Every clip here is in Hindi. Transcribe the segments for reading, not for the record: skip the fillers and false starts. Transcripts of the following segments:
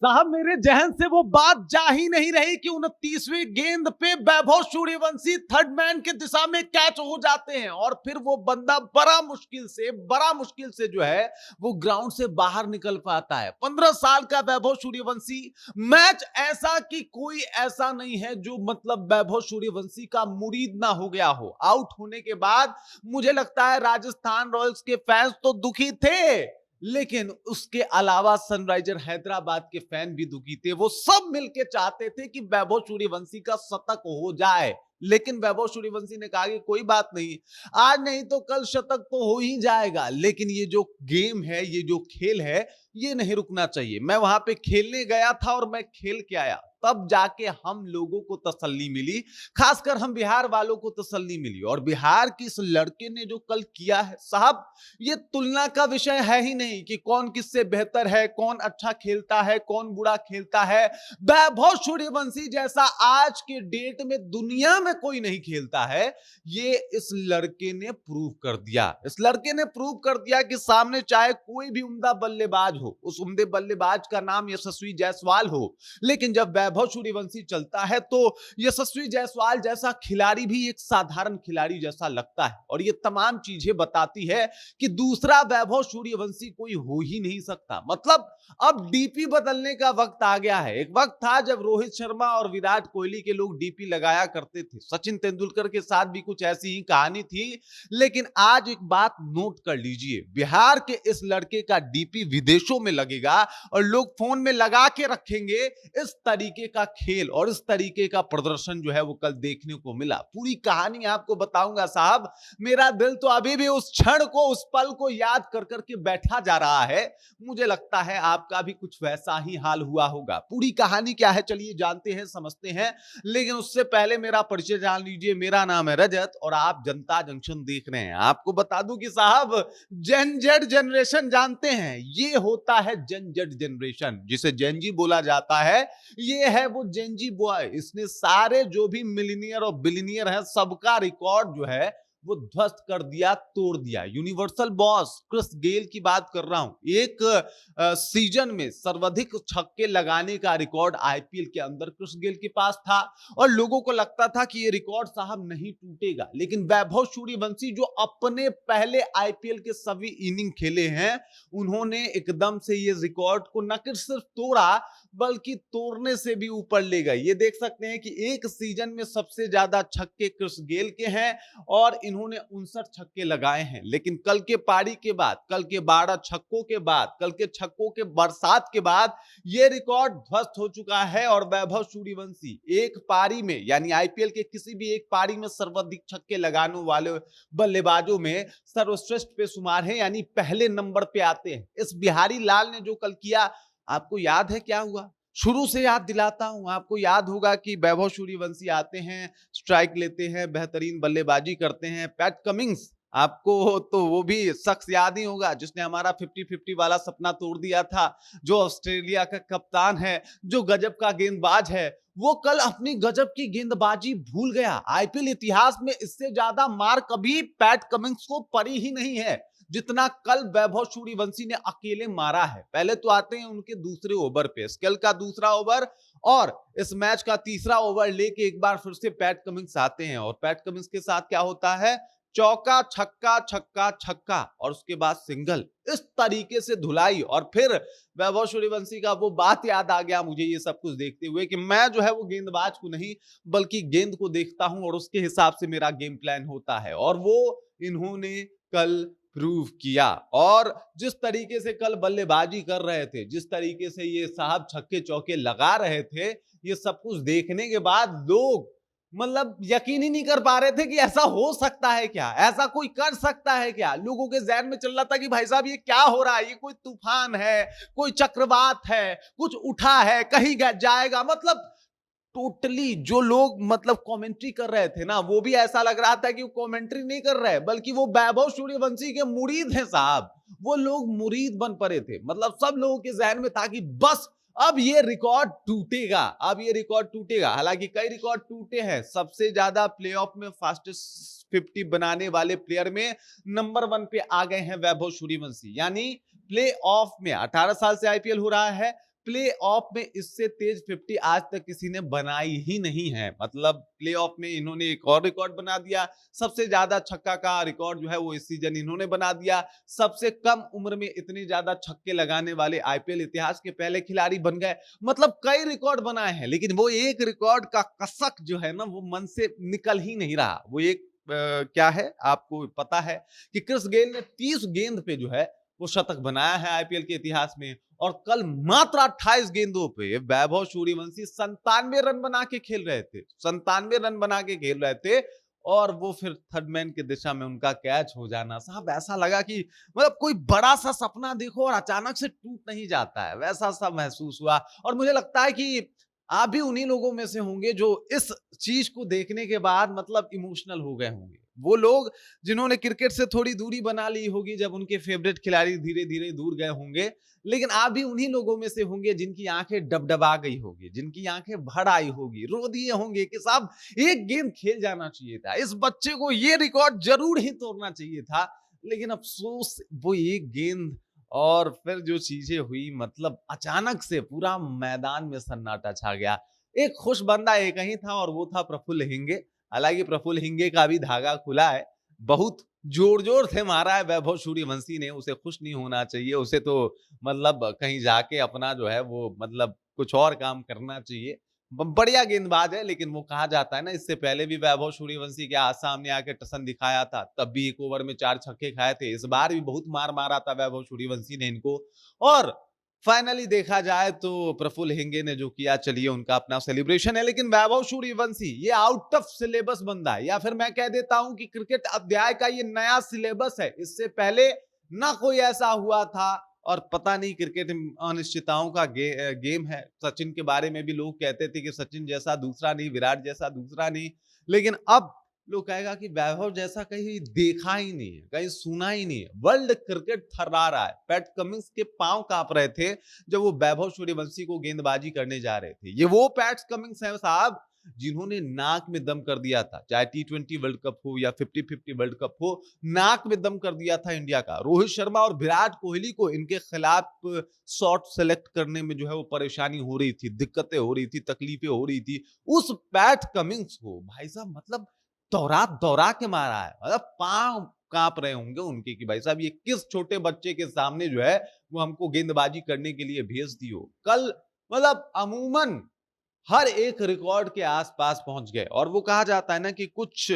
साहब मेरे जहन से वो बात जा ही नहीं रही कि 29वीं गेंद पे वैभव सूर्यवंशी थर्ड मैन की दिशा में कैच हो जाते हैं और फिर वो बंदा बड़ा मुश्किल से जो है वो ग्राउंड से बाहर निकल पाता है। 15 साल का वैभव सूर्यवंशी, मैच ऐसा कि कोई ऐसा नहीं है जो मतलब वैभव सूर्यवंशी का मुरीद ना हो गया हो। आउट होने के बाद मुझे लगता है राजस्थान रॉयल्स के फैंस तो दुखी थे, लेकिन उसके अलावा सनराइजर हैदराबाद के फैन भी दुखी थे। वो सब मिलके चाहते थे कि वैभव सूर्यवंशी का शतक हो जाए, लेकिन वैभव सूर्यवंशी ने कहा कि कोई बात नहीं, आज नहीं तो कल शतक तो हो ही जाएगा। लेकिन ये जो गेम है, ये जो खेल है, ये नहीं रुकना चाहिए। मैं वहां पे खेलने गया था और मैं खेल के आया, तब जाके हम लोगों को तसल्ली मिली, खासकर हम बिहार वालों को तसल्ली मिली। और बिहार की इस लड़के ने जो कल किया है साहब, ये तुलना का विषय है ही नहीं कि कौन किससे बेहतर है, कौन अच्छा खेलता है, कौन बुरा खेलता है। वैभव सूर्यवंशी जैसा आज के डेट में दुनिया में कोई नहीं खेलता है, ये इस लड़के ने प्रूव कर दिया। इस लड़के ने प्रूव कर दिया कि सामने चाहे कोई भी उम्दा बल्लेबाज हो, उस उम्दे बल्लेबाज का नाम यशस्वी जायसवाल हो, लेकिन जब वैभव सूर्यवंशी चलता है तो यशस्वी जायसवाल जैसा खिलाड़ी भी एक साधारण खिलाड़ी जैसा लगता है। और ये तमाम चीजें बताती है कि दूसरा वैभव सूर्यवंशी कोई हो ही नहीं सकता। मतलब अब डीपी बदलने का वक्त आ गया है। एक वक्त था जब रोहित शर्मा और विराट कोहली के लोग डीपी लगाया करते थे, सचिन तेंदुलकर के साथ भी कुछ ऐसी ही कहानी थी। लेकिन आज एक बात नोट कर लीजिए, बिहार के इस लड़के का डीपी विदेशों में लगेगा और लोग फोन में लगा के रखेंगे। इस तरीके का खेल और इस तरीके का प्रदर्शन जो है वो कल देखने को मिला। पूरी कहानी आपको बताऊंगा साहब, मेरा दिल तो अभी भी उस क्षण को, उस पल को याद कर करके बैठा जा रहा है। मुझे लगता है आपका भी कुछ वैसा ही हाल हुआ होगा। पूरी कहानी क्या है चलिए जानते हैं, समझते हैं, लेकिन उससे पहले मेरा परिचय जान लीजिए। मेरा नाम है रजत और आप जनता जंक्शन देख रहे हैं। आपको बता दूं कि साहब, जेन जेड जनरेशन जानते हैं, ये होता है जेन जेड जनरेशन, जिसे जेनजी बोला जाता है। ये है वो जेनजी बॉय। इसने सारे जो भी मिलीनियर और बिलीनियर है, सबका रिकॉर्ड जो है वो ध्वस्त कर दिया, तोड़ दिया। यूनिवर्सल बॉस क्रिस गेल की बात कर रहा हूं। एक सीजन में सर्वाधिक छक्के लगाने का रिकॉर्ड आईपीएल के अंदर क्रिस गेल के पास था और लोगों को लगता था कि ये रिकॉर्ड साहब नहीं टूटेगा। लेकिन वैभव सूर्यवंशी जो अपने पहले आईपीएल के सभी इनिंग खेले हैं, उन्होंने एकदम से ये रिकॉर्ड को न सिर्फ तोड़ा बल्कि तोड़ने से भी ऊपर ले गए। ये देख सकते हैं कि एक सीजन में सबसे ज्यादा छक्के क्रिस गेल के हैं और इन्होंने 59 छक्के लगाए हैं। लेकिन कल के पारी के बाद, कल के 12 छक्कों के बाद, कल के छक्कों के बरसात के बाद यह रिकॉर्ड ध्वस्त हो चुका है। और वैभव सूर्यवंशी एक पारी में, यानी आईपीएल के किसी भी एक पारी में सर्वाधिक छक्के लगाने वाले बल्लेबाजों में सर्वश्रेष्ठ पे शुमार है, यानी पहले नंबर पे आते हैं। इस बिहारी लाल ने जो कल किया, आपको याद है क्या हुआ? शुरू से याद दिलाता हूं। आपको याद होगा कि वैभव सूर्यवंशी आते हैं, स्ट्राइक लेते हैं, बेहतरीन बल्लेबाजी करते हैं। पैट कमिंस, आपको तो वो भी शख्स याद ही होगा जिसने हमारा 50-50 वाला सपना तोड़ दिया था, जो ऑस्ट्रेलिया का कप्तान है, जो गजब का गेंदबाज है। वो कल अपनी गजब की गेंदबाजी भूल गया। आईपीएल इतिहास में इससे ज्यादा मार कभी पैट कमिंस को पड़ी ही नहीं है जितना कल वैभव सूर्यवंशी ने अकेले मारा है। पहले तो आते हैं उनके दूसरे ओवर पे, स्केल का दूसरा ओवर और इस मैच का तीसरा ओवर लेके एक बार फिर से पैट कमिंस आते हैं और पैट कमिंस के साथ क्या होता है? चौका, छक्का, छक्का, छक्का और उसके बाद सिंगल। इस तरीके से धुलाई। और फिर वैभव सूर्यवंशी का वो बात याद आ गया मुझे ये सब कुछ देखते हुए कि मैं जो है वो गेंदबाज को नहीं बल्कि गेंद को देखता हूं और उसके हिसाब से मेरा गेम प्लान होता है। और वो इन्होंने कल प्रूव किया। और जिस तरीके से कल बल्लेबाजी कर रहे थे, जिस तरीके से ये साहब छक्के चौके लगा रहे थे, ये सब कुछ देखने के बाद लोग मतलब यकीन ही नहीं कर पा रहे थे कि ऐसा हो सकता है क्या, ऐसा कोई कर सकता है क्या। लोगों के जहन में चल रहा था कि भाई साहब ये क्या हो रहा है, ये कोई तूफान है, कोई चक्रवात है, कुछ उठा है, कहीं जाएगा। मतलब टोटली जो लोग मतलब कमेंट्री कर रहे थे ना, वो भी ऐसा लग रहा था कि वो कमेंट्री नहीं कर रहे बल्कि वो वैभव सूर्यवंशी के मुरीद हैं साहब। वो लोग मुरीद बन पड़े थे। मतलब सब लोगों के जहन में था कि बस अब ये रिकॉर्ड टूटेगा, अब ये रिकॉर्ड टूटेगा। हालांकि कई रिकॉर्ड टूटे हैं। सबसे ज्यादा प्लेऑफ में फास्टेस्ट 50 बनाने वाले प्लेयर में नंबर 1 पे आ गए हैं वैभव सूर्यवंशी। यानी प्ले ऑफ में 18 साल से आईपीएल हो रहा है, प्ले ऑफ में इससे तेज 50 आज तक किसी ने बनाई ही नहीं है। मतलब प्ले ऑफ में इन्होंने एक और रिकॉर्ड बना दिया, सबसे ज्यादा छक्का का रिकॉर्ड जो है वो इस सीजन इन्होंने बना दिया। सबसे कम उम्र में इतने ज्यादा छक्के लगाने वाले आईपीएल इतिहास के पहले खिलाड़ी बन गए। मतलब कई रिकॉर्ड बनाए हैं, लेकिन वो एक रिकॉर्ड का कसक जो है ना वो मन से निकल ही नहीं रहा। वो एक क्या है आपको पता है कि क्रिस गेल ने 30 गेंद पे जो है वो शतक बनाया है आईपीएल के इतिहास में, और कल मात्र 28 गेंदों पे वैभव सूर्यवंशी 97 रन बना के खेल रहे थे, 97 रन बना के खेल रहे थे। और वो फिर थर्ड मैन की दिशा में उनका कैच हो जाना, साहब ऐसा लगा कि मतलब कोई बड़ा सा सपना देखो और अचानक से टूट नहीं जाता है, वैसा सा महसूस हुआ। और मुझे लगता है कि आप भी उन्हीं लोगों में से होंगे जो इस चीज को देखने के बाद मतलब इमोशनल हो गए होंगे। वो लोग जिन्होंने क्रिकेट से थोड़ी दूरी बना ली होगी जब उनके फेवरेट खिलाड़ी धीरे धीरे दूर गए होंगे, लेकिन आप भी उन्हीं लोगों में से होंगे जिनकी आंखें डबडबा गई होगी, जिनकी आंखें भर आई होगी, रो दिए होंगे कि साहब एक गेम खेल जाना चाहिए था, इस बच्चे को ये रिकॉर्ड जरूर ही तोड़ना चाहिए था। लेकिन अफसोस वो एक गेंद और फिर जो चीजें हुई, मतलब अचानक से पूरा मैदान में सन्नाटा छा गया। एक खुश बंदा एक ही था और वो था प्रफुल्ल हिंगे। हालांकि प्रफुल्ल हिंगे का भी धागा खुला है, बहुत जोर जोर से मारा है वैभव सूर्यवंशी ने, उसे खुश नहीं होना चाहिए, उसे तो मतलब कहीं जाके अपना जो है वो मतलब कुछ और काम करना चाहिए। बढ़िया गेंदबाज है, लेकिन वो कहा जाता है ना, इससे पहले भी वैभव सूर्यवंशी के आज सामने आके टसन दिखाया था, तब भी एक ओवर में 4 छक्के खाए थे। इस बार भी बहुत मार मारा था वैभव सूर्यवंशी ने इनको। और फाइनली देखा जाए तो प्रफुल्ल हिंगे ने जो किया, चलिए उनका अपना सेलिब्रेशन है, लेकिन वैभव सूर्यवंशी ये आउट ऑफ सिलेबस बंदा है, या फिर मैं कह देता हूं कि क्रिकेट अध्याय का ये नया सिलेबस है। इससे पहले ना कोई ऐसा हुआ था, और पता नहीं क्रिकेट अनिश्चितताओं का गेम है। सचिन के बारे में भी लोग कहते थे कि सचिन जैसा दूसरा नहीं, विराट जैसा दूसरा नहीं, लेकिन अब लोग कहेगा कि वैभव जैसा कहीं देखा ही नहीं है, कहीं सुना ही नहीं है। वर्ल्ड क्रिकेट थर्रा रहा है। पैट कमिंस के पांव कांप रहे थे जब वो वैभव सूर्यवंशी को गेंदबाजी करने जा रहे थे। ये वो पैट कमिंस है साहब जिन्होंने नाक में दम कर दिया था, चाहे टी20 वर्ल्ड कप हो या 50-50 वर्ल्ड कप हो, नाक में दम कर दिया था इंडिया का। रोहित शर्मा और विराट कोहली को इनके खिलाफ शॉट सेलेक्ट करने में जो है वो परेशानी हो रही थी, दिक्कतें हो रही थी, तकलीफें हो रही थी। उस पैट कमिंस को भाई साहब मतलब दौरा दौरा के मारा है, मतलब पांव कांप रहे होंगे उनके कि भाई साहब ये किस छोटे बच्चे के सामने जो है वो हमको गेंदबाजी करने के लिए भेज दियो। कल मतलब अमूमन हर एक रिकॉर्ड के आसपास पहुंच गए, और वो कहा जाता है ना कि कुछ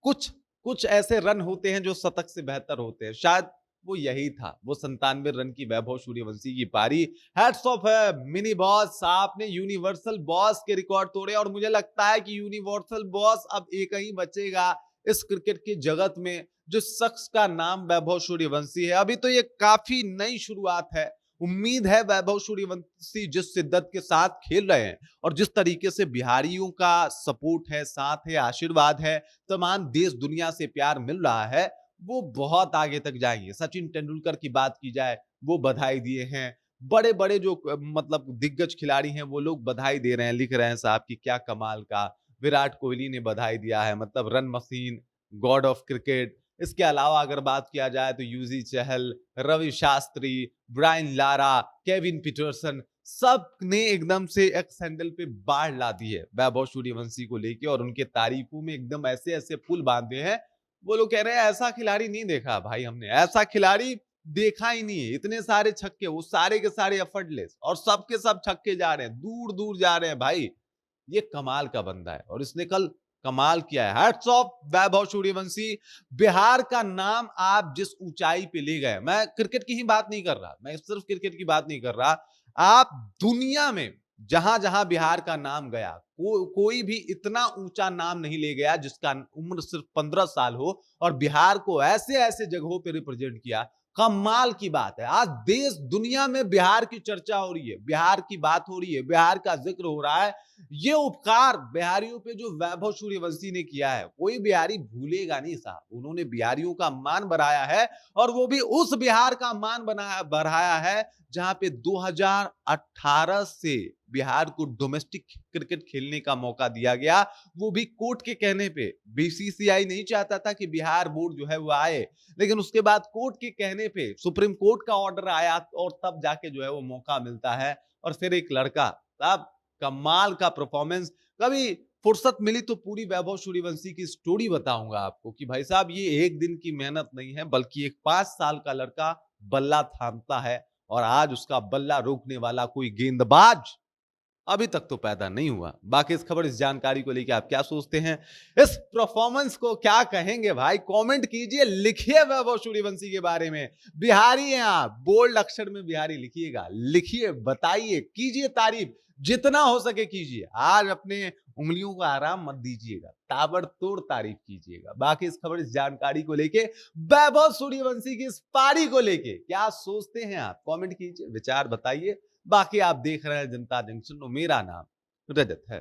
कुछ कुछ ऐसे रन होते हैं जो शतक से बेहतर होते हैं, शायद वो यही था। वो 97 रन की वैभव सूर्यवंशी की पारी। हैट्स ऑफ है मिनी बॉस, आपने यूनिवर्सल बॉस के रिकॉर्ड तोड़े, और मुझे लगता है कि यूनिवर्सल बॉस अब एक ही बचेगा इस क्रिकेट के जगत में, जो शख्स का नाम वैभव सूर्यवंशी है। अभी तो ये काफी नई शुरुआत है। उम्मीद है वैभव सूर्यवंशी जिस शिद्दत के साथ खेल रहे हैं और जिस तरीके से बिहारियों का सपोर्ट है, साथ है, आशीर्वाद है, तमाम देश दुनिया से प्यार मिल रहा है, वो बहुत आगे तक जाएंगे। सचिन तेंदुलकर की बात की जाए, वो बधाई दिए हैं। बड़े बड़े जो मतलब दिग्गज खिलाड़ी हैं वो लोग बधाई दे रहे हैं, लिख रहे हैं साहब कि क्या कमाल का। विराट कोहली ने बधाई दिया है, मतलब run machine, god of cricket. इसके अलावा अगर बात किया जाए तो Yuzi Chahal, Ravi Shastri, Brian Lara, Kevin Pietersen, सब ने एकदम से एक्स हैंडल पे बाढ़ ला दी है वैभव सूर्यवंशी को लेके, और उनके तारीफों में एकदम ऐसे ऐसे पुल बांधे हैं। वो लोग कह रहे हैं ऐसा खिलाड़ी नहीं देखा भाई हमने, ऐसा खिलाड़ी देखा ही नहीं है। इतने सारे छक्के, वो सारे के सारे एफर्टलेस, और सबके सब छक्के जा रहे हैं, दूर दूर जा रहे हैं भाई। ये कमाल का बंदा है और इसने कल कमाल किया है। Hats off Vaibhav Suryavanshi. बिहार का नाम आप जिस ऊंचाई पे ले गए, मैं क्रिकेट की ही बात नहीं कर रहा, मैं सिर्फ क्रिकेट की बात नहीं कर रहा, आप दुनिया में जहां जहां बिहार का नाम गया, कोई भी इतना ऊंचा नाम नहीं ले गया जिसका उम्र सिर्फ 15 साल हो और बिहार को ऐसे ऐसे जगहों पे रिप्रेजेंट किया। कमाल की बात है। आज देश दुनिया में बिहार की चर्चा हो रही है, बिहार की बात हो रही है, बिहार का जिक्र हो रहा है। ये उपकार बिहारियों पे जो वैभव सूर्यवंशी ने किया है, कोई बिहारी भूलेगा नहीं साहब। उन्होंने बिहारियों का मान बढ़ाया है, और वो भी उस बिहार का मान बढ़ाया है जहां पे 2018 से बिहार को डोमेस्टिक क्रिकेट खेलने का मौका दिया गया, वो भी कोर्ट के कहने पे। बीसीसीआई नहीं चाहता था कि बिहार बोर्ड जो है वो आए, लेकिन उसके बाद कोर्ट के कहने पे सुप्रीम कोर्ट का ऑर्डर आया और तब जाके जो है वो मौका मिलता है। और फिर एक लड़का, तब कमाल का परफॉर्मेंस। कभी फुर्सत मिली तो पूरी वैभव सूर्यवंशी की स्टोरी बताऊंगा आपको कि भाई साहब ये एक दिन की मेहनत नहीं है, बल्कि एक 5 साल का लड़का बल्ला थामता है और आज उसका बल्ला रोकने वाला कोई गेंदबाज अभी तक तो पैदा नहीं हुआ। बाकी इस खबर, इस जानकारी को लेकर आप क्या सोचते हैं, इस परफॉर्मेंस को क्या कहेंगे भाई, कमेंट कीजिए, लिखिए वैभव सूर्यवंशी के बारे में। बिहारी हैं आप, बोल्ड अक्षर में बिहारी लिखिएगा, लिखिए, बताइए, कीजिए तारीफ, जितना हो सके कीजिए। आज अपने उंगलियों को आराम मत दीजिएगा, ताबड़तोड़ तारीफ कीजिएगा। बाकी इस खबर, इस जानकारी को लेके, वैभव सूर्यवंशी की इस पारी को लेके क्या सोचते हैं आप, कमेंट कीजिए, विचार बताइए। बाकी आप देख रहे हैं जनता जंक्शन और मेरा नाम रजत है।